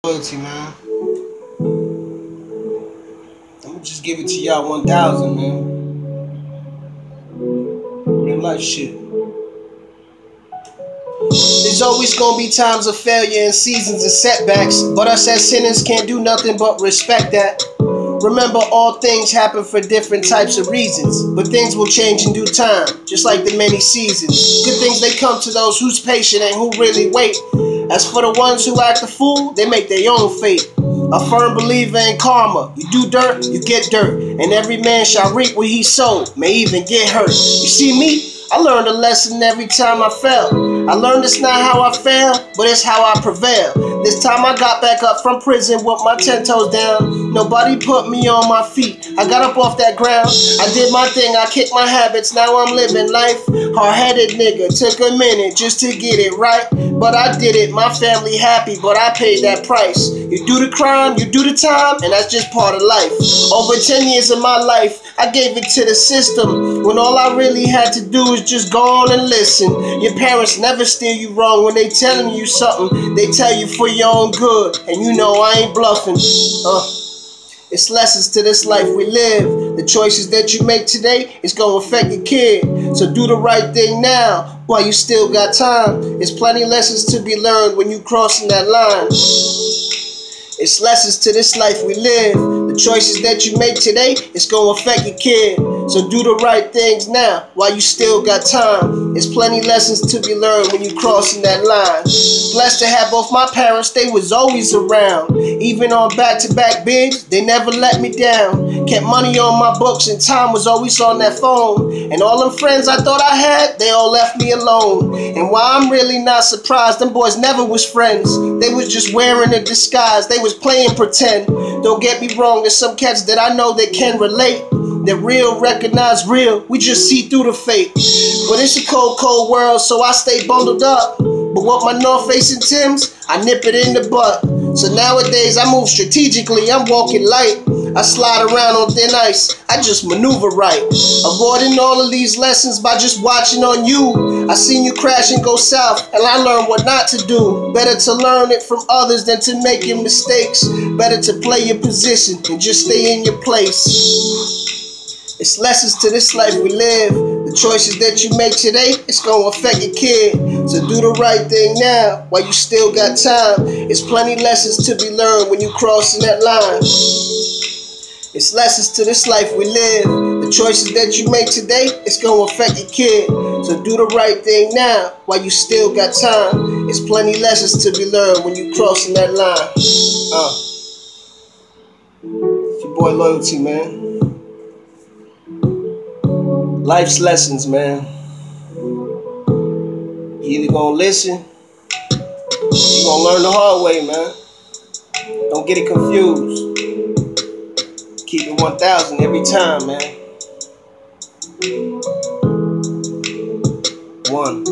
Loyalty, man. I'm gonna just give it to y'all 1,000, man. Real life shit. There's always gonna be times of failure and seasons of setbacks, but us as sinners can't do nothing but respect that. Remember, all things happen for different types of reasons, but things will change in due time, just like the many seasons. Good things, they come to those who's patient and who really wait. As for the ones who act a fool, they make their own fate. A firm believer in karma. You do dirt, you get dirt, and every man shall reap what he sowed, may even get hurt. You see me? I learned a lesson every time I fell. I learned it's not how I fail, but it's how I prevail. This time I got back up from prison with my 10 toes down. Nobody put me on my feet. I got up off that ground. I did my thing, I kicked my habits, now I'm living life. Hard-headed nigga, took a minute just to get it right. But I did it, my family happy, but I paid that price. You do the crime, you do the time, and that's just part of life. Over 10 years of my life, I gave it to the system, when all I really had to do is just go on and listen. Your parents never steer you wrong when they telling you something. They tell you for your own good, and you know I ain't bluffing. It's lessons to this life we live. The choices that you make today is gonna affect your kid. So do the right thing now while you still got time. There's plenty lessons to be learned when you crossing that line. It's lessons to this life we live. The choices that you make today, it's gonna affect your kid. So do the right things now while you still got time. There's plenty lessons to be learned when you crossing that line. Blessed to have both my parents, they was always around. Even on back-to-back bids, they never let me down. Kept money on my books and time was always on that phone. And all them friends I thought I had, they all left me alone. And while I'm really not surprised, them boys never was friends. They was just wearing a disguise, they was playing pretend. Don't get me wrong, there's some cats that I know that can relate. That real recognize real, we just see through the fake. But it's a cold, cold world, so I stay bundled up. But with my North Face and Timbs, I nip it in the butt. So nowadays I move strategically, I'm walking light. I slide around on thin ice, I just maneuver right. Avoiding all of these lessons by just watching on you. I seen you crash and go south, and I learned what not to do. Better to learn it from others than to make your mistakes. Better to play your position and just stay in your place. It's lessons to this life we live. The choices that you make today, it's gonna affect your kid. So do the right thing now while you still got time. It's plenty lessons to be learned when you crossing that line. It's lessons to this life we live. The choices that you make today, it's gonna affect your kid. So do the right thing now while you still got time. It's plenty lessons to be learned when you crossing that line. It's your boy Loyalty, man. Life's lessons, man. You either gonna listen, or you gonna learn the hard way, man. Don't get it confused. Keep it 1,000 every time, man. 1.